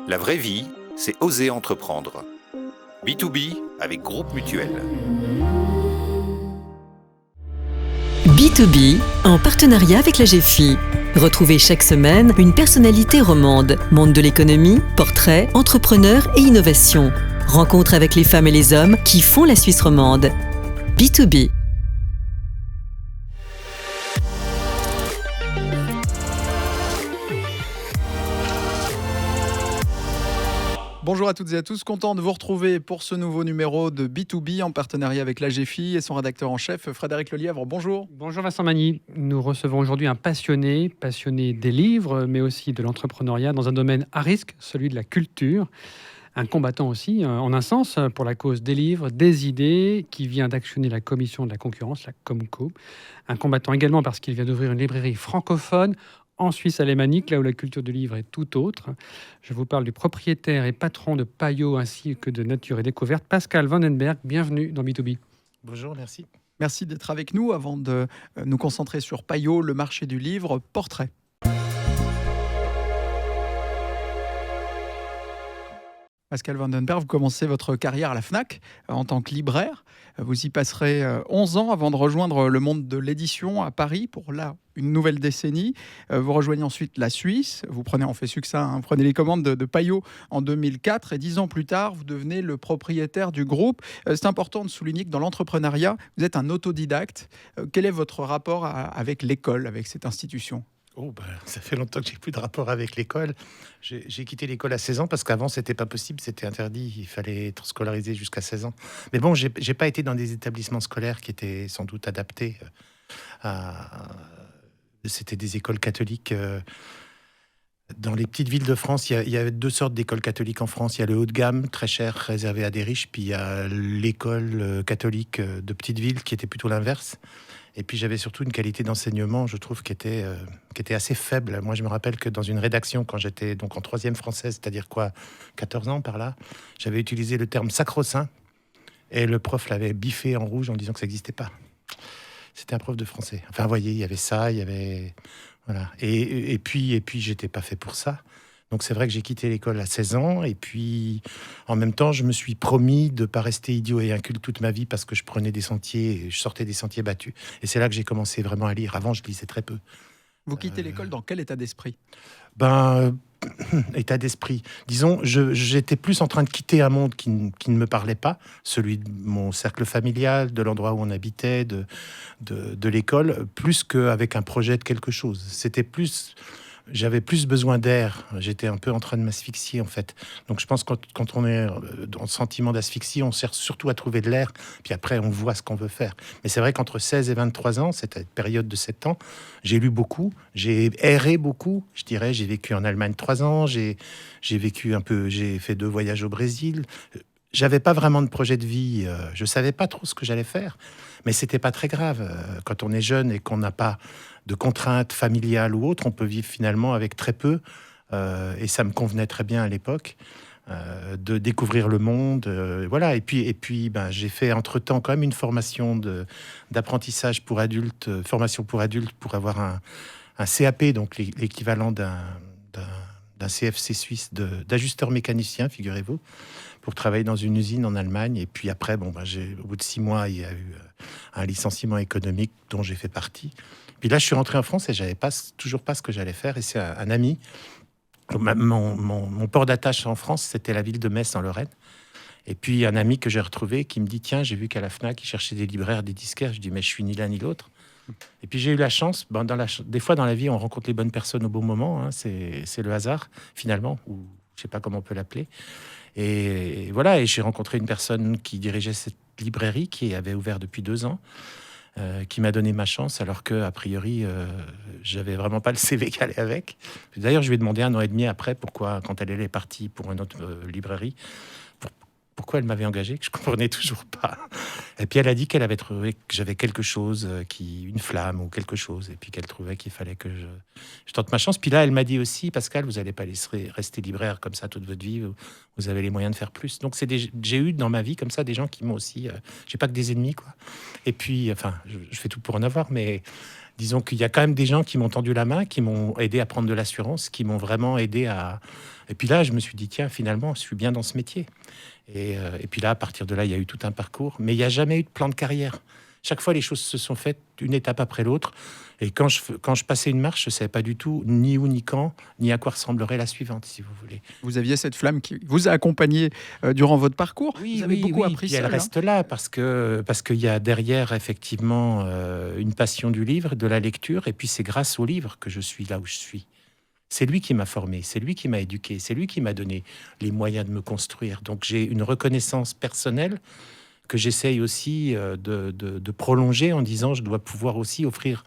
La vraie vie, c'est oser entreprendre. B2B avec Groupe Mutuel. B2B, en partenariat avec la GFI. Retrouvez chaque semaine une personnalité romande, monde de l'économie, portrait, entrepreneur et innovation. Rencontre avec les femmes et les hommes qui font la Suisse romande. B2B. Bonjour à toutes et à tous, content de vous retrouver pour ce nouveau numéro de B2B en partenariat avec la GFI et son rédacteur en chef Frédéric Lelièvre. Bonjour. Bonjour Vincent Magny. Nous recevons aujourd'hui un passionné des livres, mais aussi de l'entrepreneuriat dans un domaine à risque, celui de la culture. Un combattant aussi, en un sens, pour la cause des livres, des idées, qui vient d'actionner la commission de la concurrence, la Comco. Un combattant également parce qu'il vient d'ouvrir une librairie francophone en Suisse alémanique, là où la culture du livre est tout autre. Je vous parle du propriétaire et patron de Payot ainsi que de Nature et Découverte, Pascal Vandenberg. Bienvenue dans B2B. Bonjour, merci. Merci d'être avec nous avant de nous concentrer sur Payot, le marché du livre, portrait. Pascal Vandenberg, vous commencez votre carrière à la FNAC en tant que libraire. Vous y passerez 11 ans avant de rejoindre le monde de l'édition à Paris pour là une nouvelle décennie. Vous rejoignez ensuite la Suisse. Vous prenez, on fait succinct, vous prenez les commandes de Payot en 2004 et 10 ans plus tard, vous devenez le propriétaire du groupe. C'est important de souligner que dans l'entrepreneuriat, vous êtes un autodidacte. Quel est votre rapport avec l'école, avec cette institution ? Ça fait longtemps que j'ai plus de rapport avec l'école. J'ai quitté l'école à 16 ans parce qu'avant, c'était pas possible, c'était interdit. Il fallait être scolarisé jusqu'à 16 ans. Mais bon, j'ai pas été dans des établissements scolaires qui étaient sans doute adaptés C'était des écoles catholiques. Dans les petites villes de France, il y a deux sortes d'écoles catholiques en France. Il y a le haut de gamme, très cher, réservé à des riches. Puis il y a l'école catholique de petites villes qui était plutôt l'inverse. Et puis j'avais surtout une qualité d'enseignement, je trouve, qui était assez faible. Moi, je me rappelle que dans une rédaction, quand j'étais donc en troisième française, c'est-à-dire 14 ans par là, j'avais utilisé le terme sacro-saint et le prof l'avait biffé en rouge en disant que ça n'existait pas. C'était un prof de français. Enfin, vous voyez, il y avait ça, il y avait... Voilà. Et puis, j'étais pas fait pour ça. Donc c'est vrai que j'ai quitté l'école à 16 ans et puis en même temps je me suis promis de ne pas rester idiot et inculte toute ma vie parce que je prenais des sentiers, je sortais des sentiers battus. Et c'est là que j'ai commencé vraiment à lire. Avant je lisais très peu. Vous quittez l'école dans quel état d'esprit ? État d'esprit. Disons, j'étais plus en train de quitter un monde qui ne me parlait pas, celui de mon cercle familial, de l'endroit où on habitait, de l'école, plus qu'avec un projet de quelque chose. J'avais plus besoin d'air. J'étais un peu en train de m'asphyxier, en fait. Donc, je pense que quand on est dans le sentiment d'asphyxie, on cherche surtout à trouver de l'air. Puis après, on voit ce qu'on veut faire. Mais c'est vrai qu'entre 16 et 23 ans, cette période de 7 ans, j'ai lu beaucoup. J'ai erré beaucoup, je dirais. J'ai vécu en Allemagne 3 ans. J'ai vécu un peu... J'ai fait 2 voyages au Brésil. J'avais pas vraiment de projet de vie. Je savais pas trop ce que j'allais faire. Mais c'était pas très grave. Quand on est jeune et qu'on n'a pas de contraintes familiales ou autres, on peut vivre finalement avec très peu. Et ça me convenait très bien à l'époque de découvrir le monde. Voilà. Et puis j'ai fait entre-temps quand même une formation d'apprentissage pour adultes, formation pour adultes pour avoir un CAP, donc l'équivalent d'un CFC suisse d'ajusteur mécanicien, figurez-vous, pour travailler dans une usine en Allemagne. Et puis après, au bout de 6 mois, il y a eu un licenciement économique dont j'ai fait partie. Puis là, je suis rentré en France et j'avais toujours pas ce que j'allais faire. Et c'est un ami. Mon port d'attache en France, c'était la ville de Metz, en Lorraine. Et puis un ami que j'ai retrouvé qui me dit « Tiens, j'ai vu qu'à la FNAC, ils cherchaient des libraires, des disquaires. » Je dis « Mais je suis ni l'un ni l'autre. » Et puis j'ai eu la chance. Des fois, dans la vie, on rencontre les bonnes personnes au bon moment. Hein, c'est le hasard, finalement, ou je sais pas comment on peut l'appeler. Et voilà, et j'ai rencontré une personne qui dirigeait cette librairie, qui avait ouvert depuis 2 ans, qui m'a donné ma chance, alors que a priori, j'avais vraiment pas le CV qui allait avec. D'ailleurs, je lui ai demandé 1 an et demi après, pourquoi, quand elle est partie pour une autre librairie, pourquoi elle m'avait engagé, que je comprenais toujours pas. Et puis elle a dit qu'elle avait trouvé que j'avais quelque chose, une flamme ou quelque chose, et puis qu'elle trouvait qu'il fallait que je tente ma chance. Puis là, elle m'a dit aussi, Pascal, vous n'allez pas rester libraire comme ça toute votre vie, vous avez les moyens de faire plus. Donc j'ai eu dans ma vie comme ça des gens qui m'ont aussi... j'ai pas que des ennemis, quoi. Et puis, enfin, je fais tout pour en avoir, mais disons qu'il y a quand même des gens qui m'ont tendu la main, qui m'ont aidé à prendre de l'assurance, qui m'ont vraiment aidé à... Et puis là, je me suis dit, tiens, finalement, je suis bien dans ce métier. Et puis là, à partir de là, il y a eu tout un parcours. Mais il n'y a jamais eu de plan de carrière. Chaque fois, les choses se sont faites une étape après l'autre. Et quand je passais une marche, je ne savais pas du tout ni où, ni quand, ni à quoi ressemblerait la suivante, si vous voulez. Vous aviez cette flamme qui vous a accompagné durant votre parcours. Oui, vous avez beaucoup appris Puis seul. elle reste là parce qu'il y a derrière, effectivement, une passion du livre, de la lecture. Et puis, c'est grâce au livre que je suis là où je suis. C'est lui qui m'a formé, c'est lui qui m'a éduqué, c'est lui qui m'a donné les moyens de me construire. Donc j'ai une reconnaissance personnelle que j'essaye aussi de prolonger en disant je dois pouvoir aussi offrir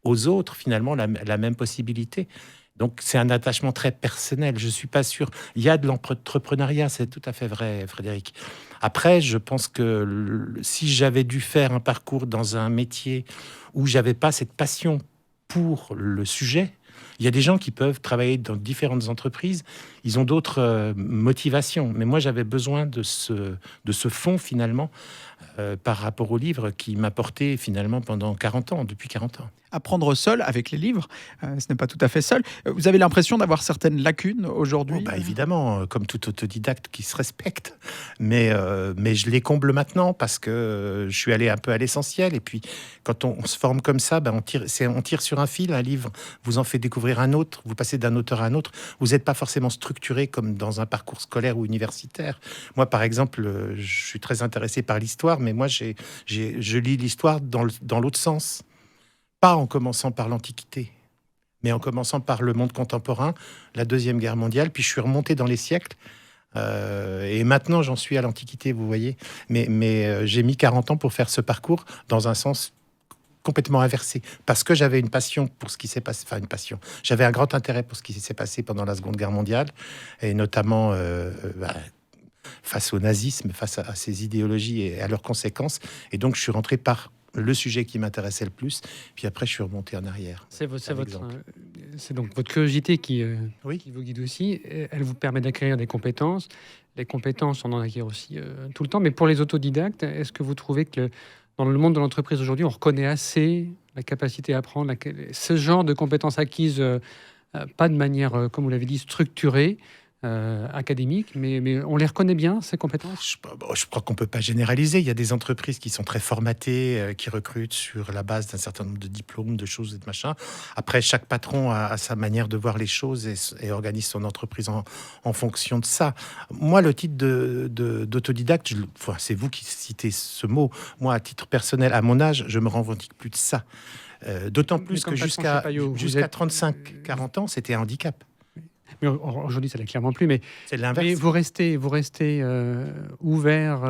aux autres finalement la même possibilité. Donc c'est un attachement très personnel. Je suis pas sûr. Il y a de l'entrepreneuriat, c'est tout à fait vrai, Frédéric. Après, je pense que si j'avais dû faire un parcours dans un métier où j'avais pas cette passion pour le sujet, il y a des gens qui peuvent travailler dans différentes entreprises, ils ont d'autres motivations. Mais moi, j'avais besoin de ce fond, finalement, par rapport au livre qui m'a porté, finalement, pendant 40 ans, depuis 40 ans. Apprendre seul avec les livres, ce n'est pas tout à fait seul. Vous avez l'impression d'avoir certaines lacunes aujourd'hui? Évidemment, comme tout autodidacte qui se respecte. Mais je les comble maintenant parce que je suis allé un peu à l'essentiel. Et puis, quand on se forme comme ça, on tire sur un fil. Un livre vous en fait découvrir un autre. Vous passez d'un auteur à un autre. Vous n'êtes pas forcément structuré comme dans un parcours scolaire ou universitaire. Moi, par exemple, je suis très intéressé par l'histoire, mais moi, je lis l'histoire dans l'autre sens. Pas en commençant par l'Antiquité, mais en commençant par le monde contemporain, la Deuxième Guerre mondiale, puis je suis remonté dans les siècles, et maintenant j'en suis à l'Antiquité, vous voyez. Mais j'ai mis 40 ans pour faire ce parcours dans un sens complètement inversé, parce que j'avais une passion pour ce qui s'est passé, j'avais un grand intérêt pour ce qui s'est passé pendant la Seconde Guerre mondiale, et notamment... face au nazisme, face à ces idéologies et à leurs conséquences. Et donc, je suis rentré par le sujet qui m'intéressait le plus. Puis après, je suis remonté en arrière. C'est donc votre curiosité qui vous guide aussi. Elle vous permet d'acquérir des compétences. Les compétences, on en acquiert aussi tout le temps. Mais pour les autodidactes, est-ce que vous trouvez que dans le monde de l'entreprise aujourd'hui, on reconnaît assez la capacité à apprendre, ce genre de compétences acquises, pas de manière, comme vous l'avez dit, structurée, académique, mais on les reconnaît bien, ces compétences? Je crois qu'on ne peut pas généraliser. Il y a des entreprises qui sont très formatées, qui recrutent sur la base d'un certain nombre de diplômes, de choses et de machins. Après, chaque patron a sa manière de voir les choses et organise son entreprise en fonction de ça. Moi, le titre d'autodidacte, c'est vous qui citez ce mot. Moi, à titre personnel, à mon âge, je me revendique plus de ça. D'autant plus que jusqu'à 35-40 ans, c'était un handicap. Mais aujourd'hui, ça l'est clairement plus. Mais c'est l'inverse. Mais vous restez ouvert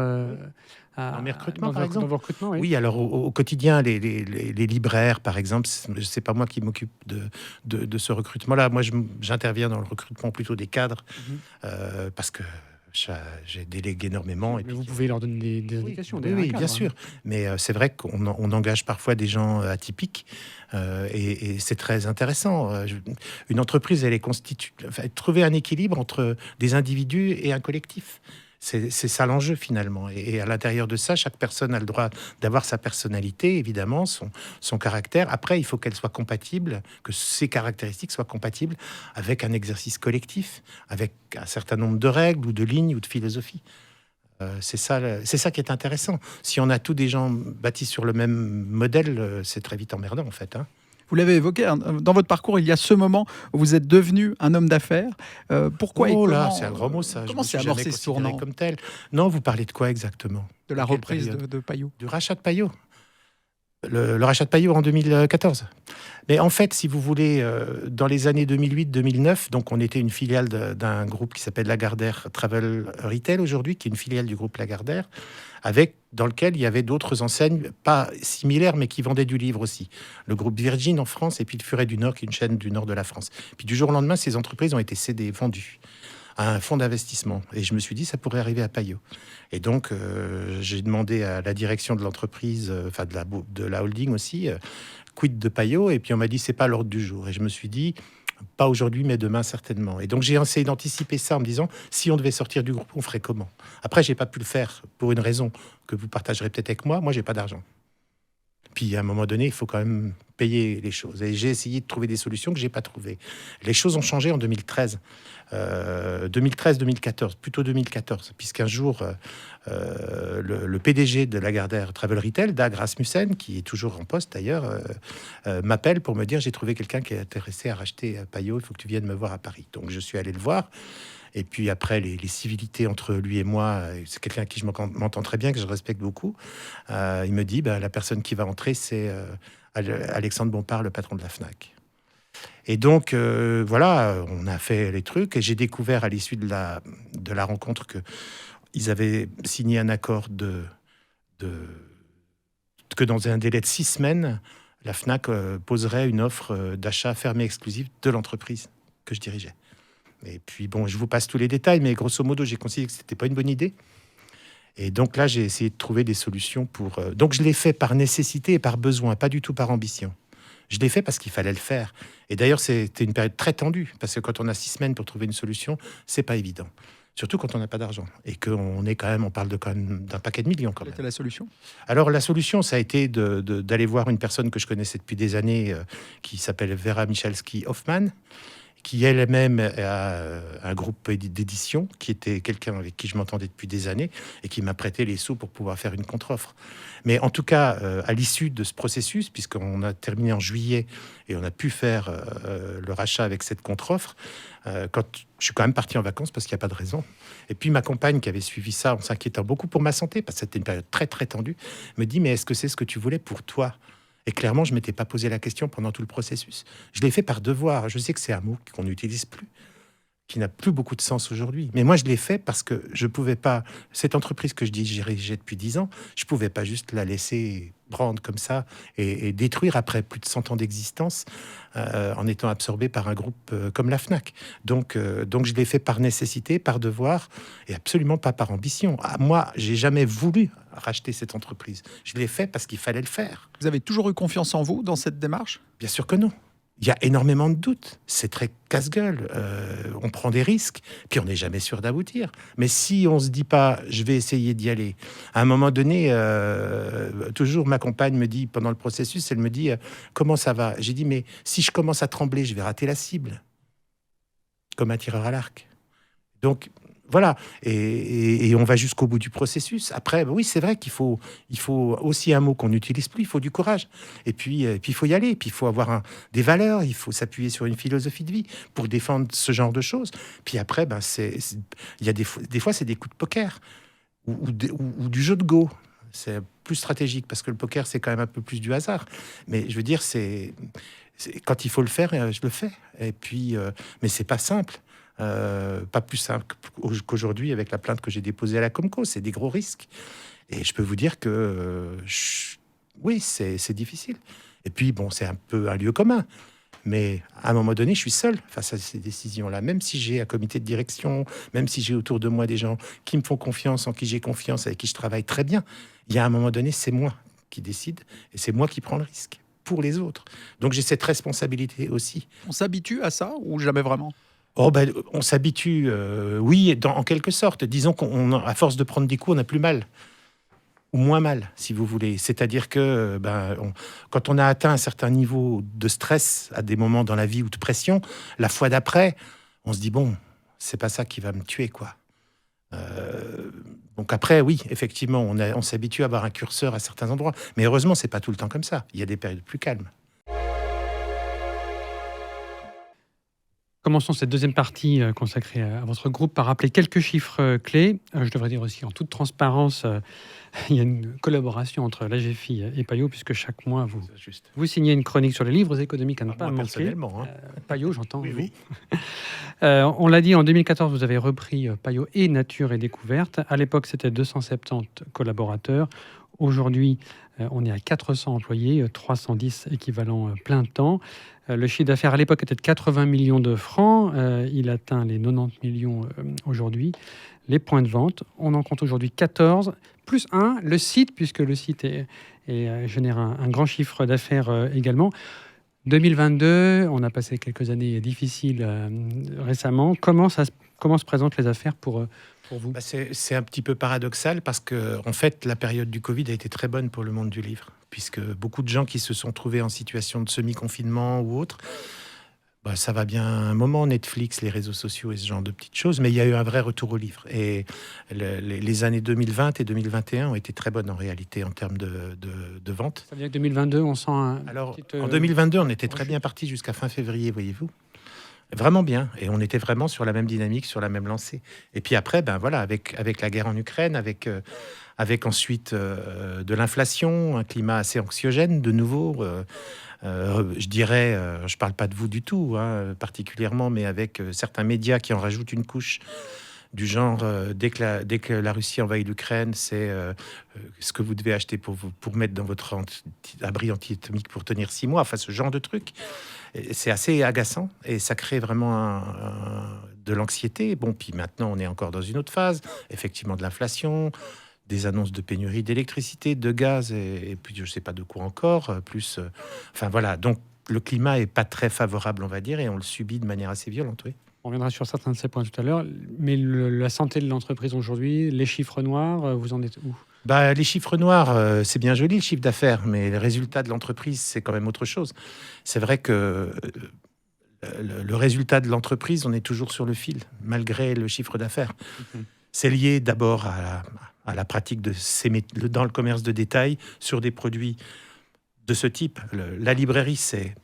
dans mes recrutements, par exemple. Dans vos recrutements, oui, alors au quotidien, les libraires, par exemple, c'est pas moi qui m'occupe de ce recrutement-là. Moi, j'interviens dans le recrutement plutôt des cadres, parce que j'ai délégué énormément. Mais vous pouvez leur donner des indications. Oui, bien sûr. Mais c'est vrai qu'on engage parfois des gens atypiques, et c'est très intéressant. Une entreprise, elle est constituée... trouver un équilibre entre des individus et un collectif. C'est ça l'enjeu, finalement. Et à l'intérieur de ça, chaque personne a le droit d'avoir sa personnalité, évidemment, son caractère. Après, il faut qu'elle soit compatible, que ces caractéristiques soient compatibles avec un exercice collectif, avec un certain nombre de règles ou de lignes ou de philosophies. C'est ça qui est intéressant. Si on a tous des gens bâtis sur le même modèle, c'est très vite emmerdant, en fait, hein. Vous l'avez évoqué, dans votre parcours, il y a ce moment où vous êtes devenu un homme d'affaires. Pourquoi et comment, c'est un grand mot, ça. Comment s'est amorcé ce tournant comme tel? Non, vous parlez de quoi exactement? De la reprise de Payot. Du rachat de Payot. Le rachat de Payot en 2014. Mais en fait, si vous voulez, dans les années 2008-2009, donc on était une filiale d'un groupe qui s'appelle Lagardère Travel Retail aujourd'hui, qui est une filiale du groupe Lagardère, dans lequel il y avait d'autres enseignes, pas similaires, mais qui vendaient du livre aussi. Le groupe Virgin en France, et puis le Furet du Nord, qui est une chaîne du nord de la France. Puis du jour au lendemain, ces entreprises ont été cédées, vendues à un fonds d'investissement. Et je me suis dit, ça pourrait arriver à Payot. Et donc, j'ai demandé à la direction de l'entreprise, de la holding aussi, quid de Payot. Et puis on m'a dit, c'est pas l'ordre du jour. Et je me suis dit, pas aujourd'hui, mais demain certainement. Et donc j'ai essayé d'anticiper ça en me disant, si on devait sortir du groupe, on ferait comment? Après, j'ai pas pu le faire pour une raison que vous partagerez peut-être avec moi. Moi, j'ai pas d'argent. Puis à un moment donné, il faut quand même payer les choses. Et j'ai essayé de trouver des solutions que j'ai pas trouvées. Les choses ont changé en 2013. 2013-2014, plutôt 2014, puisqu'un jour, le PDG de Lagardère Travel Retail, Dag Rasmussen, qui est toujours en poste d'ailleurs, m'appelle pour me dire: j'ai trouvé quelqu'un qui est intéressé à racheter Payot, il faut que tu viennes me voir à Paris. Donc je suis allé le voir. Et puis après, les civilités entre lui et moi, c'est quelqu'un à qui je m'entends très bien, que je respecte beaucoup. Il me dit, la personne qui va entrer, c'est Alexandre Bompard, le patron de la FNAC. Et donc, voilà, on a fait les trucs. Et j'ai découvert à l'issue de la rencontre qu'ils avaient signé un accord que dans un délai de 6 semaines, la FNAC poserait une offre d'achat fermée exclusive de l'entreprise que je dirigeais. Et puis, bon, je vous passe tous les détails, mais grosso modo, j'ai considéré que ce n'était pas une bonne idée. Et donc là, j'ai essayé de trouver des solutions pour... Donc, je l'ai fait par nécessité et par besoin, pas du tout par ambition. Je l'ai fait parce qu'il fallait le faire. Et d'ailleurs, c'était une période très tendue, parce que quand on a 6 semaines pour trouver une solution, c'est pas évident. Surtout quand on n'a pas d'argent. Et qu'on est on parle quand même d'un paquet de millions quand même. Quelle était la solution ? Alors, la solution, ça a été d'aller voir une personne que je connaissais depuis des années, qui s'appelle Vera Michalski-Hoffman, qui elle-même a un groupe d'édition, qui était quelqu'un avec qui je m'entendais depuis des années et qui m'a prêté les sous pour pouvoir faire une contre-offre. Mais en tout cas, à l'issue de ce processus, puisqu'on a terminé en juillet et on a pu faire le rachat avec cette contre-offre, quand je suis quand même parti en vacances parce qu'il n'y a pas de raison. Et puis ma compagne qui avait suivi ça en s'inquiétant beaucoup pour ma santé, parce que c'était une période très très tendue, me dit: mais est-ce que c'est ce que tu voulais pour toi ? Et clairement, je ne m'étais pas posé la question pendant tout le processus. Je l'ai fait par devoir. Je sais que c'est un mot qu'on n'utilise plus, qui n'a plus beaucoup de sens aujourd'hui. Mais moi, je l'ai fait parce que je ne pouvais pas... Cette entreprise que je dirigeais depuis 10 ans, je ne pouvais pas juste la laisser prendre comme ça et détruire après plus de 100 ans d'existence en étant absorbé par un groupe comme la FNAC. Donc je l'ai fait par nécessité, par devoir et absolument pas par ambition. Moi, j'ai jamais voulu racheter cette entreprise. Je l'ai fait parce qu'il fallait le faire. Vous avez toujours eu confiance en vous dans cette démarche ? Bien sûr que non. Il y a énormément de doutes. C'est très casse-gueule. On prend des risques, puis on n'est jamais sûr d'aboutir. Mais si on se dit pas, je vais essayer d'y aller. À un moment donné, toujours ma compagne me dit, pendant le processus, elle me dit, comment ça va ? J'ai dit, mais si je commence à trembler, je vais rater la cible. Comme un tireur à l'arc. Donc, voilà, et on va jusqu'au bout du processus. Après, oui, c'est vrai qu'il faut aussi un mot qu'on n'utilise plus, il faut du courage. Et puis il faut y aller, puis il faut avoir des valeurs, il faut s'appuyer sur une philosophie de vie pour défendre ce genre de choses. Puis après, il y a des fois, c'est des coups de poker ou du jeu de go. C'est plus stratégique, parce que le poker, c'est quand même un peu plus du hasard. Mais je veux dire, c'est quand il faut le faire, je le fais. Et puis, mais c'est pas simple. Pas plus simple qu'aujourd'hui avec la plainte que j'ai déposée à la Comco. C'est des gros risques. Et je peux vous dire que oui, c'est difficile. Et puis, bon, c'est un peu un lieu commun. Mais à un moment donné, je suis seul face à ces décisions-là. Même si j'ai un comité de direction, même si j'ai autour de moi des gens qui me font confiance, en qui j'ai confiance, avec qui je travaille très bien, il y a un moment donné, c'est moi qui décide et c'est moi qui prends le risque pour les autres. Donc j'ai cette responsabilité aussi. On s'habitue à ça ou jamais vraiment ? On s'habitue, oui, en quelque sorte. Disons qu'à force de prendre des coups, on n'a plus mal. Ou moins mal, si vous voulez. C'est-à-dire que quand on a atteint un certain niveau de stress à des moments dans la vie ou de pression, la fois d'après, on se dit, bon, c'est pas ça qui va me tuer, quoi. Donc après, oui, effectivement, on s'habitue à avoir un curseur à certains endroits. Mais heureusement, c'est pas tout le temps comme ça. Il y a des périodes plus calmes. Commençons cette deuxième partie consacrée à votre groupe par rappeler quelques chiffres clés. Je devrais dire aussi en toute transparence, il y a une collaboration entre l'AGFI et Payot, puisque chaque mois, vous signez une chronique sur les livres économiques à ne pas manquer. Personnellement. Payot, j'entends, oui, vous. Oui. On l'a dit, en 2014, vous avez repris Payot et Nature et Découverte. À l'époque, c'était 270 collaborateurs. Aujourd'hui, on est à 400 employés, 310 équivalents plein temps. Le chiffre d'affaires à l'époque était de 80 millions de francs. Il atteint les 90 millions aujourd'hui. Les points de vente, on en compte aujourd'hui 14, plus 1, le site, puisque le site génère un grand chiffre d'affaires également. 2022, on a passé quelques années difficiles récemment. Comment se présentent les affaires pour vous? C'est un petit peu paradoxal parce que, en fait, la période du Covid a été très bonne pour le monde du livre, puisque beaucoup de gens qui se sont trouvés en situation de semi-confinement ou autre, ça va bien un moment, Netflix, les réseaux sociaux et ce genre de petites choses, mais il y a eu un vrai retour au livre. Et les années 2020 et 2021 ont été très bonnes en réalité en termes de vente. Ça veut dire que 2022, on sent Alors, en 2022, on était très bien parti jusqu'à fin février, voyez-vous. Vraiment bien. Et on était vraiment sur la même dynamique, sur la même lancée. Et puis après, avec la guerre en Ukraine, avec ensuite de l'inflation, un climat assez anxiogène de nouveau. Je dirais, je parle pas de vous du tout, particulièrement, mais avec certains médias qui en rajoutent une couche du genre, dès que la Russie envahit l'Ukraine, c'est ce que vous devez acheter pour mettre dans votre abri anti-atomique pour tenir 6 mois. Enfin, ce genre de truc. Et c'est assez agaçant et ça crée vraiment de l'anxiété. Bon, puis maintenant, on est encore dans une autre phase, effectivement, de l'inflation, des annonces de pénurie d'électricité, de gaz et puis je ne sais pas de quoi encore, enfin voilà, donc le climat est pas très favorable, on va dire, et on le subit de manière assez violente, oui. On reviendra sur certains de ces points tout à l'heure, mais la santé de l'entreprise aujourd'hui, les chiffres noirs, vous en êtes où? Les chiffres noirs, c'est bien joli le chiffre d'affaires, mais les résultats de l'entreprise, c'est quand même autre chose. C'est vrai que le résultat de l'entreprise, on est toujours sur le fil, malgré le chiffre d'affaires. C'est lié d'abord à la pratique dans le commerce de détail sur des produits de ce type. La librairie, c'est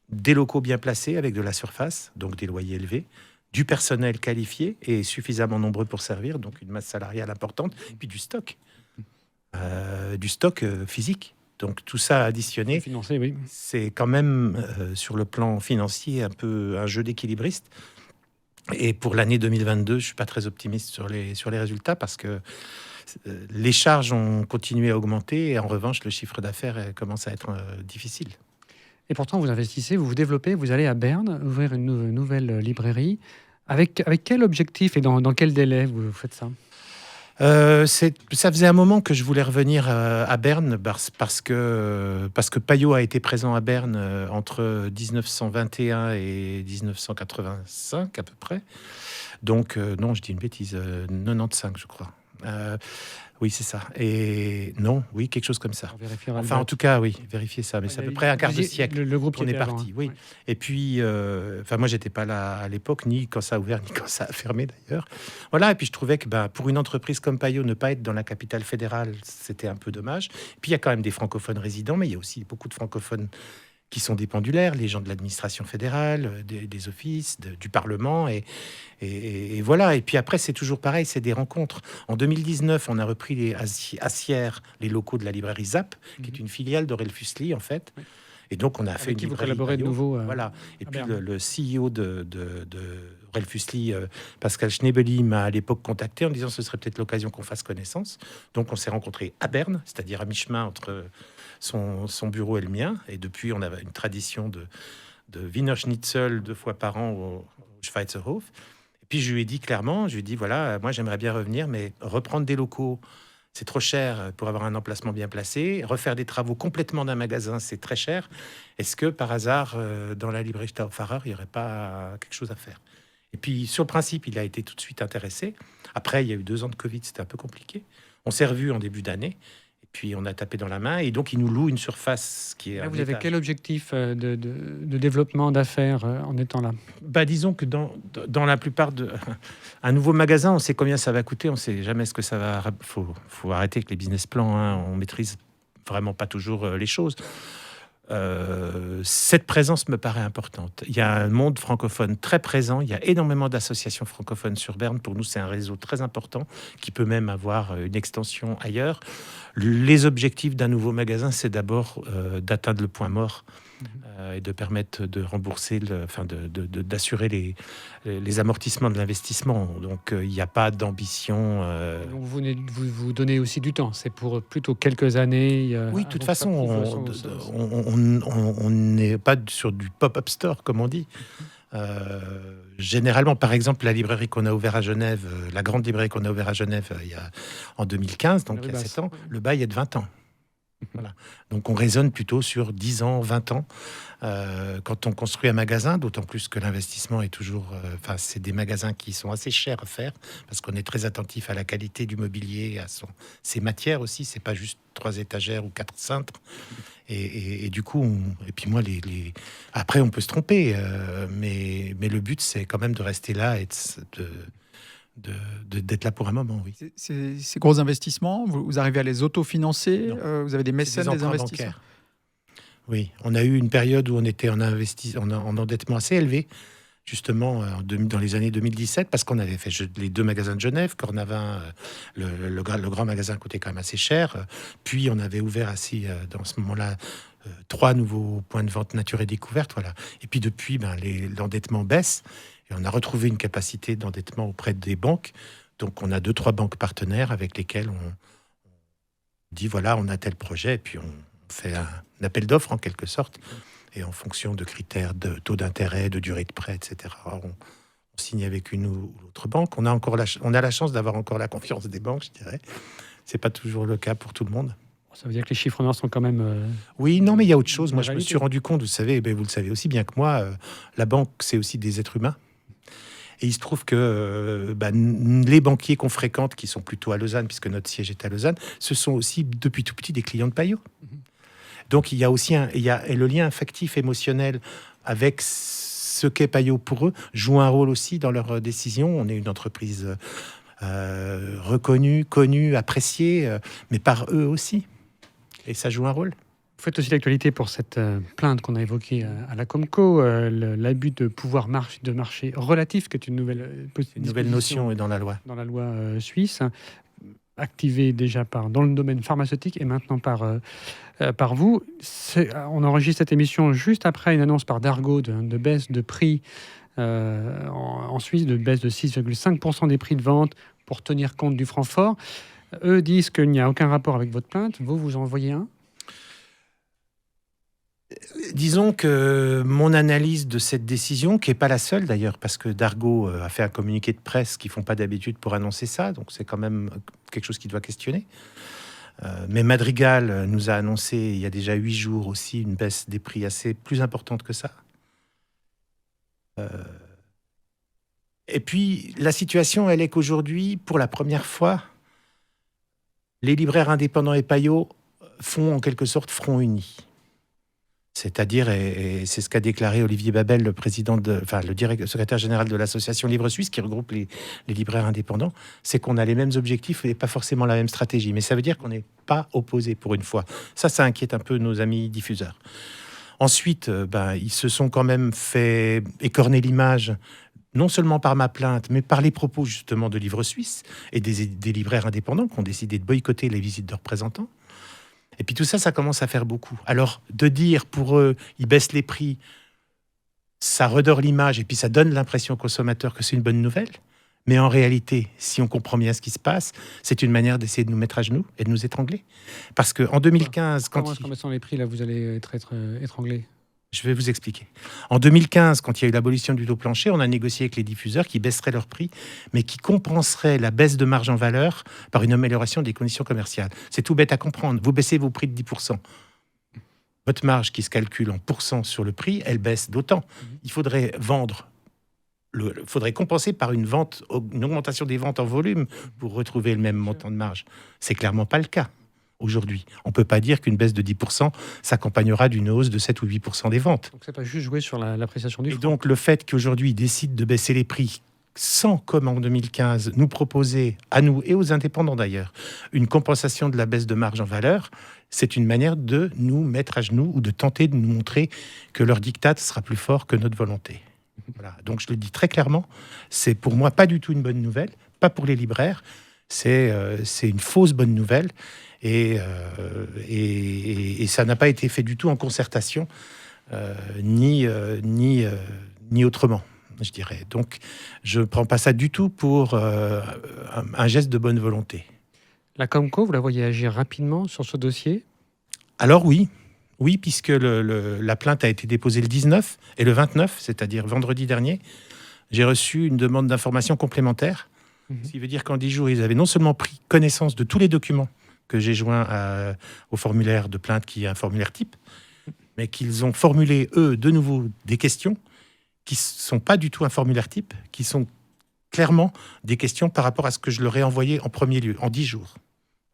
des locaux bien placés avec de la surface, donc des loyers élevés, du personnel qualifié et suffisamment nombreux pour servir, donc une masse salariale importante, et puis du stock physique. Donc tout ça additionné, financé, oui. C'est quand même sur le plan financier un peu un jeu d'équilibriste. Et pour l'année 2022, je suis pas très optimiste sur les résultats parce que les charges ont continué à augmenter et en revanche, le chiffre d'affaires commence à être difficile. Et pourtant, vous investissez, vous vous développez, vous allez à Berne ouvrir une nouvelle librairie. Avec quel objectif et dans quel délai vous faites ça? Ça faisait un moment que je voulais revenir à Berne parce que Payot a été présent à Berne entre 1921 et 1985 à peu près. Donc non, je dis une bêtise, 95 je crois. Oui, c'est ça. Et non, oui, quelque chose comme ça. Enfin, en tout cas, oui, vérifiez ça. Mais c'est à peu près un quart de siècle. Le groupe on est parti, avant, oui. Ouais. Et puis, moi, j'étais pas là à l'époque, ni quand ça a ouvert, ni quand ça a fermé d'ailleurs. Voilà. Et puis, je trouvais que pour une entreprise comme Payot, ne pas être dans la capitale fédérale, c'était un peu dommage. Puis, il y a quand même des francophones résidents, mais il y a aussi beaucoup de francophones qui sont des pendulaires, les gens de l'administration fédérale, des offices, du Parlement, et voilà. Et puis après, c'est toujours pareil, c'est des rencontres. En 2019, on a repris à Sierre les locaux de la librairie ZAP, qui est une filiale d'Aurel Fuseli, en fait. Et donc, on a fait une qui vous librairie collaborez de nouveau. Voilà. Et puis, Berne. le CEO de Aurel Fuseli, Pascal Schnebeli, m'a à l'époque contacté en disant ce serait peut-être l'occasion qu'on fasse connaissance. Donc, on s'est rencontrés à Berne, c'est-à-dire à mi-chemin entre son bureau et le mien. Et depuis, on avait une tradition de Wiener Schnitzel 2 fois par an au Schweizerhof. Et puis, je lui ai dit clairement, voilà, moi, j'aimerais bien revenir, mais reprendre des locaux, c'est trop cher pour avoir un emplacement bien placé. Refaire des travaux complètement d'un magasin, c'est très cher. Est-ce que, par hasard, dans la librairie Stauffacher, il n'y aurait pas quelque chose à faire? Et puis, sur le principe, il a été tout de suite intéressé. Après, il y a eu 2 ans de Covid, c'était un peu compliqué. On s'est revus en début d'année. Puis on a tapé dans la main et donc il nous loue une surface qui est. Là, vous avez quel objectif de développement d'affaires en étant là? Disons que dans la plupart un nouveau magasin, on sait combien ça va coûter, on sait jamais ce que ça va. Faut arrêter avec les business plans, on maîtrise vraiment pas toujours les choses. Cette présence me paraît importante. Il y a un monde francophone très présent. Il y a énormément d'associations francophones sur Berne. Pour nous, c'est un réseau très important qui peut même avoir une extension ailleurs. Les objectifs d'un nouveau magasin, c'est d'abord d'atteindre le point mort et de permettre de rembourser, d'assurer les amortissements de l'investissement. Donc, il n'y a pas d'ambition. Donc, vous donnez aussi du temps. C'est pour plutôt quelques années. Oui, de toute façon, on n'est pas sur du pop-up store, comme on dit. Généralement, par exemple, la librairie qu'on a ouverte à Genève, la grande librairie qu'on a ouverte à Genève en 2015, donc il y a 7 ans, le bail est de 20 ans. Voilà. Donc on raisonne plutôt sur 10 ans, 20 ans. Quand on construit un magasin, d'autant plus que l'investissement est toujours... c'est des magasins qui sont assez chers à faire, parce qu'on est très attentif à la qualité du mobilier, à ses matières aussi. C'est pas juste 3 étagères ou 4 cintres. Et du coup, et puis moi, après, on peut se tromper, mais le but, c'est quand même de rester là et d'être là pour un moment, oui. Ces gros investissements, vous arrivez à les autofinancer? Vous avez des mécènes, des investisseurs? Bancaires. Oui, on a eu une période où on était en endettement assez élevé, justement dans les années 2017, parce qu'on avait fait les 2 magasins de Genève, Cornavin, le grand magasin coûtait quand même assez cher. Puis on avait ouvert dans ce moment-là 3 nouveaux points de vente nature et découverte, voilà. Et puis depuis, l'endettement baisse et on a retrouvé une capacité d'endettement auprès des banques. Donc on a 2-3 banques partenaires avec lesquelles on dit voilà, on a tel projet, et puis on fait un appel d'offres en quelque sorte. Et en fonction de critères de taux d'intérêt, de durée de prêt, etc., on signe avec une ou l'autre banque. On a la chance d'avoir encore la confiance des banques, je dirais. C'est pas toujours le cas pour tout le monde. Ça veut dire que les chiffres noirs sont quand même... Oui, non, mais il y a autre chose. Moi, je me suis rendu compte, vous savez, vous le savez aussi bien que moi, la banque, c'est aussi des êtres humains. Et il se trouve que les banquiers qu'on fréquente, qui sont plutôt à Lausanne, puisque notre siège est à Lausanne, ce sont aussi, depuis tout petit, des clients de Payot. Donc il y a aussi le lien affectif, émotionnel avec ce qu'est Payot pour eux, joue un rôle aussi dans leurs décisions. On est une entreprise reconnue, connue, appréciée, mais par eux aussi. Et ça joue un rôle. Vous faites aussi l'actualité pour cette plainte qu'on a évoquée à la Comco, l'abus de pouvoir de marché relatif, qui est une nouvelle notion est dans la loi. Dans la loi suisse, activée déjà dans le domaine pharmaceutique et maintenant par vous. On enregistre cette émission juste après une annonce par Dargaud de baisse de prix en Suisse, de baisse de 6,5% des prix de vente pour tenir compte du franc fort. Eux disent qu'il n'y a aucun rapport avec votre plainte. Vous envoyez un? Disons que mon analyse de cette décision, qui n'est pas la seule d'ailleurs, parce que Dargaud a fait un communiqué de presse qu'ils ne font pas d'habitude pour annoncer ça, donc c'est quand même quelque chose qui doit questionner. Mais Madrigal nous a annoncé il y a déjà 8 jours aussi une baisse des prix plus importante que ça. Et puis la situation, elle est qu'aujourd'hui, pour la première fois, les libraires indépendants et Payot font en quelque sorte front uni. C'est-à-dire, et c'est ce qu'a déclaré Olivier Babel, le secrétaire général de l'association Livre Suisse, qui regroupe les libraires indépendants, c'est qu'on a les mêmes objectifs et pas forcément la même stratégie. Mais ça veut dire qu'on n'est pas opposés pour une fois. Ça inquiète un peu nos amis diffuseurs. Ensuite, ils se sont quand même fait écorner l'image, non seulement par ma plainte, mais par les propos justement de Livre Suisse et des libraires indépendants qui ont décidé de boycotter les visites de représentants. Et puis tout ça, ça commence à faire beaucoup. Alors, de dire pour eux, ils baissent les prix, ça redore l'image et puis ça donne l'impression aux consommateurs que c'est une bonne nouvelle. Mais en réalité, si on comprend bien ce qui se passe, c'est une manière d'essayer de nous mettre à genoux et de nous étrangler. Parce qu'en 2015... Comment est-ce qu'en baissant les prix, là, vous allez être étranglé ? Je vais vous expliquer. En 2015, quand il y a eu l'abolition du taux plancher, on a négocié avec les diffuseurs qui baisseraient leurs prix, mais qui compenseraient la baisse de marge en valeur par une amélioration des conditions commerciales. C'est tout bête à comprendre. Vous baissez vos prix de 10%. Votre marge qui se calcule en pourcent sur le prix, elle baisse d'autant. Il faudrait faudrait compenser par une augmentation des ventes en volume pour retrouver le même montant de marge. C'est clairement pas le cas. Aujourd'hui, on ne peut pas dire qu'une baisse de 10% s'accompagnera d'une hausse de 7 ou 8% des ventes. Donc, c'est pas juste jouer sur l'appréciation du franc. Et donc, le fait qu'aujourd'hui, ils décident de baisser les prix sans, comme en 2015, nous proposer, à nous et aux indépendants d'ailleurs, une compensation de la baisse de marge en valeur, c'est une manière de nous mettre à genoux ou de tenter de nous montrer que leur diktat sera plus fort que notre volonté. Voilà. Donc, je le dis très clairement, c'est pour moi pas du tout une bonne nouvelle, pas pour les libraires, c'est une fausse bonne nouvelle. Et ça n'a pas été fait du tout en concertation, ni autrement, je dirais. Donc, je ne prends pas ça du tout pour un geste de bonne volonté. La Comco, vous la voyez agir rapidement sur ce dossier ? Alors oui, puisque la plainte a été déposée le 19 et le 29, c'est-à-dire vendredi dernier, j'ai reçu une demande d'information complémentaire, ce qui veut dire qu'en 10 jours, ils avaient non seulement pris connaissance de tous les documents que j'ai joint au formulaire de plainte qui est un formulaire type, mais qu'ils ont formulé, eux, de nouveau, des questions qui ne sont pas du tout un formulaire type, qui sont clairement des questions par rapport à ce que je leur ai envoyé en premier lieu, en 10 jours.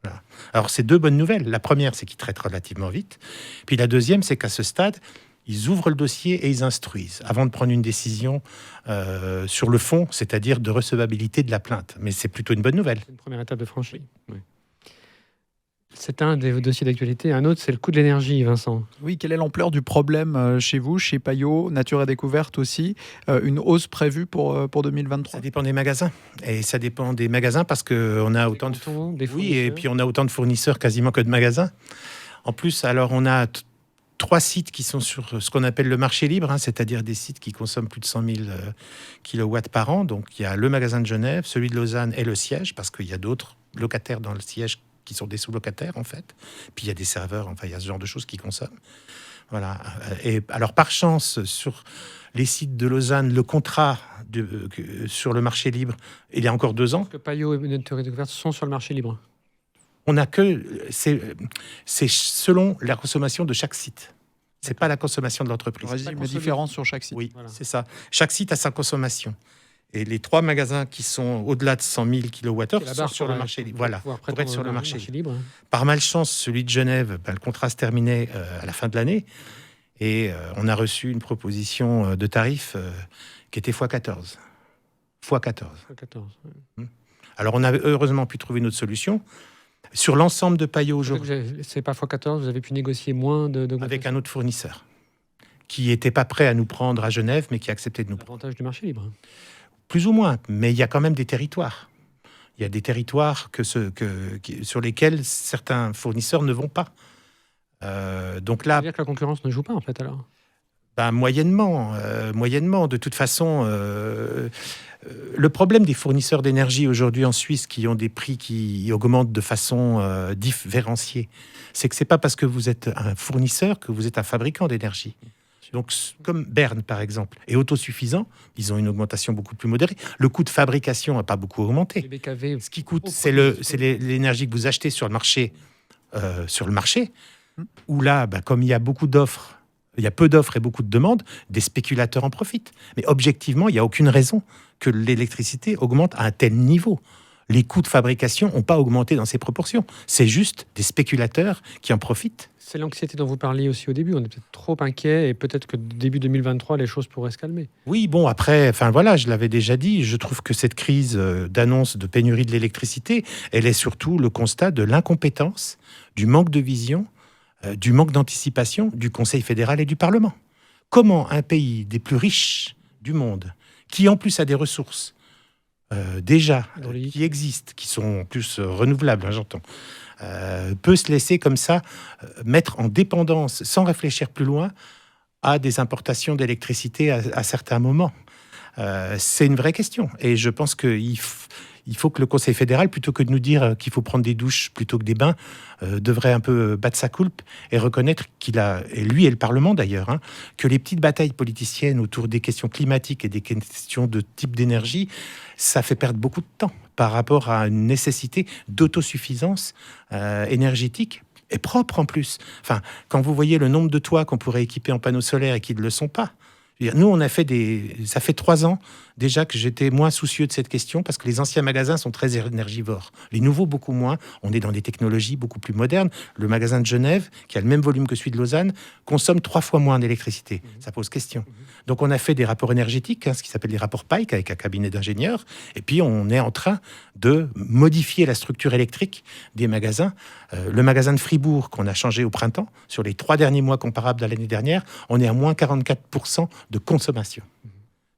Voilà. Alors, c'est 2 bonnes nouvelles. La première, c'est qu'ils traitent relativement vite. Puis la deuxième, c'est qu'à ce stade, ils ouvrent le dossier et ils instruisent avant de prendre une décision sur le fond, c'est-à-dire de recevabilité de la plainte. Mais c'est plutôt une bonne nouvelle. C'est une première étape de franchie. Oui. C'est un des dossiers d'actualité. Un autre, c'est le coût de l'énergie, Vincent. Oui, quelle est l'ampleur du problème chez vous, chez Payot, Nature et Découverte aussi? Une hausse prévue pour 2023? Ça dépend des magasins. Et ça dépend des magasins parce qu'on a autant de... Oui, et puis on a autant de fournisseurs quasiment que de magasins. En plus, alors on a 3 sites qui sont sur ce qu'on appelle le marché libre, c'est-à-dire des sites qui consomment plus de 100 000 kilowatts par an. Donc il y a le magasin de Genève, celui de Lausanne et le siège, parce qu'il y a d'autres locataires dans le siège qui sont des sous-locataires en fait. Puis il y a des serveurs, enfin il y a ce genre de choses qui consomment. Voilà. Et alors par chance, sur les sites de Lausanne, le contrat sur le marché libre, il y a encore 2 ans. Parce que Payot et Nature et Découverte sont sur le marché libre. On a que c'est selon la consommation de chaque site. C'est pas la consommation de l'entreprise. Régime est différent sur chaque site. Oui, Voilà. c'est ça. Chaque site a sa consommation. Et les 3 magasins qui sont au-delà de 100 000 kWh sont sur le marché libre. Voilà, pour être sur le marché libre. Par malchance, celui de Genève, le contrat se terminait à la fin de l'année. Et on a reçu une proposition de tarif qui était x14. x14. Alors, on a heureusement pu trouver une autre solution. Sur l'ensemble de Payot aujourd'hui, C'est pas x14, vous avez pu négocier moins de avec un autre fournisseur qui n'était pas prêt à nous prendre à Genève, mais qui a accepté de nous prendre. L'avantage du marché libre. Plus ou moins, mais il y a quand même des territoires. Il y a des territoires sur lesquels certains fournisseurs ne vont pas. Donc là, Ça veut dire que la concurrence ne joue pas en fait alors. Moyennement. De toute façon, le problème des fournisseurs d'énergie aujourd'hui en Suisse qui ont des prix qui augmentent de façon différenciée, c'est que c'est pas parce que vous êtes un fournisseur que vous êtes un fabricant d'énergie. Donc, comme Berne, par exemple, est autosuffisant, ils ont une augmentation beaucoup plus modérée. Le coût de fabrication n'a pas beaucoup augmenté. Les BKV, Ce qui coûte, c'est l'énergie que vous achetez sur le marché, où là, comme il y a beaucoup d'offres, il y a peu d'offres et beaucoup de demandes, des spéculateurs en profitent. Mais objectivement, il n'y a aucune raison que l'électricité augmente à un tel niveau. Les coûts de fabrication n'ont pas augmenté dans ces proportions. C'est juste des spéculateurs qui en profitent. c'est l'anxiété dont vous parliez aussi au début. On est peut-être trop inquiet et peut-être que début 2023, les choses pourraient se calmer. Oui, bon, après, voilà, je l'avais déjà dit, je trouve que cette crise d'annonce de pénurie de l'électricité, elle est surtout le constat de l'incompétence, du manque de vision, du manque d'anticipation du Conseil fédéral et du Parlement. Comment un pays des plus riches du monde, qui en plus a des ressources qui existent, qui sont en plus renouvelables, j'entends, peut se laisser comme ça mettre en dépendance, sans réfléchir plus loin, à des importations d'électricité à certains moments. C'est une vraie question. Et je pense qu'il faut que le Conseil fédéral, plutôt que de nous dire qu'il faut prendre des douches plutôt que des bains, devrait un peu battre sa coulpe et reconnaître qu'il a, et lui et le Parlement d'ailleurs, que les petites batailles politiciennes autour des questions climatiques et des questions de type d'énergie, ça fait perdre beaucoup de temps par rapport à une nécessité d'autosuffisance énergétique et propre en plus. Enfin, quand vous voyez le nombre de toits qu'on pourrait équiper en panneaux solaires et qui ne le sont pas, nous, on a fait ça fait 3 ans déjà que j'étais moins soucieux de cette question parce que les anciens magasins sont très énergivores. Les nouveaux, beaucoup moins. On est dans des technologies beaucoup plus modernes. Le magasin de Genève, qui a le même volume que celui de Lausanne, consomme 3 fois moins d'électricité. Ça pose question. Donc, on a fait des rapports énergétiques, ce qui s'appelle des rapports Pike, avec un cabinet d'ingénieurs. Et puis, on est en train de modifier la structure électrique des magasins. Le magasin de Fribourg, qu'on a changé au printemps, sur les 3 derniers mois comparables à l'année dernière, on est à moins 44% de consommation.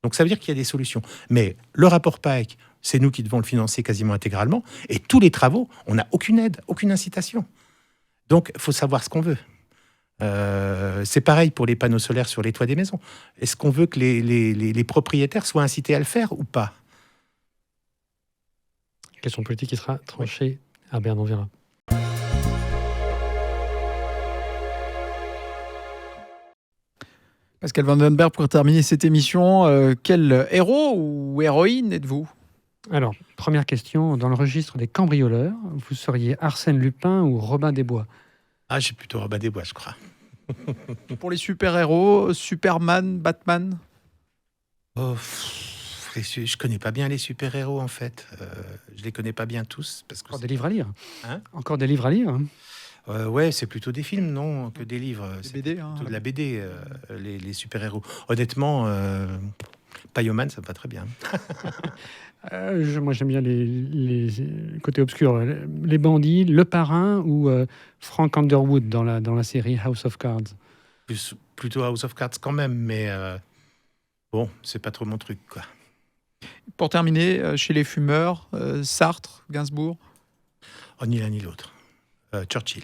Donc ça veut dire qu'il y a des solutions. Mais le rapport PAEC, c'est nous qui devons le financer quasiment intégralement. Et tous les travaux, on n'a aucune aide, aucune incitation. Donc il faut savoir ce qu'on veut. C'est pareil pour les panneaux solaires sur les toits des maisons. Est-ce qu'on veut que les propriétaires soient incités à le faire ou pas? Question politique qui sera tranchée à Berne, on verra. Pascal Vandenberg, pour terminer cette émission, quel héros ou héroïne êtes-vous? Alors, première question, dans le registre des cambrioleurs, vous seriez Arsène Lupin ou Robin des Bois? Ah, j'ai plutôt Robin des Bois, je crois. Pour les super-héros, Superman, Batman? Oh, je connais pas bien les super-héros, en fait. Je les connais pas bien tous. Parce que Encore des livres à lire. Hein? Encore des livres à lire. ouais, c'est plutôt des films, non, que des livres. Des C'est BD, hein. plutôt de la BD, les super-héros. Honnêtement, Payoman, ça me va très bien. Moi, j'aime bien les côtés obscurs. Les bandits, Le Parrain ou Frank Underwood dans la série House of Cards. Plutôt House of Cards quand même, mais bon, c'est pas trop mon truc, quoi. Pour terminer, chez les fumeurs, Sartre, Gainsbourg? Oh, ni l'un ni l'autre. Churchill.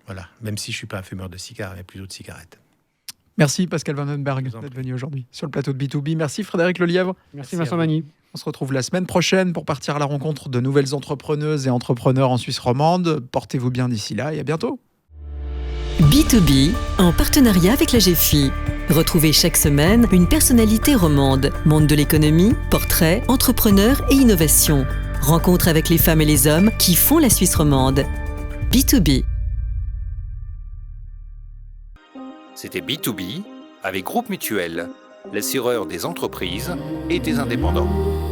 Voilà, même si je suis pas un fumeur de cigares, mais plutôt de cigarettes. Merci Pascal Vandenberg Je vous en d'être venu aujourd'hui sur le plateau de B2B. Merci Frédéric Lelièvre. Merci à Vincent vous. Magny. On se retrouve la semaine prochaine pour partir à la rencontre de nouvelles entrepreneuses et entrepreneurs en Suisse romande. Portez-vous bien d'ici là et à bientôt. B2B, en partenariat avec la GFI. Retrouvez chaque semaine une personnalité romande, monde de l'économie, portrait, entrepreneur et innovation. Rencontre avec les femmes et les hommes qui font la Suisse romande. B2B. C'était B2B avec Groupe Mutuel, l'assureur des entreprises et des indépendants.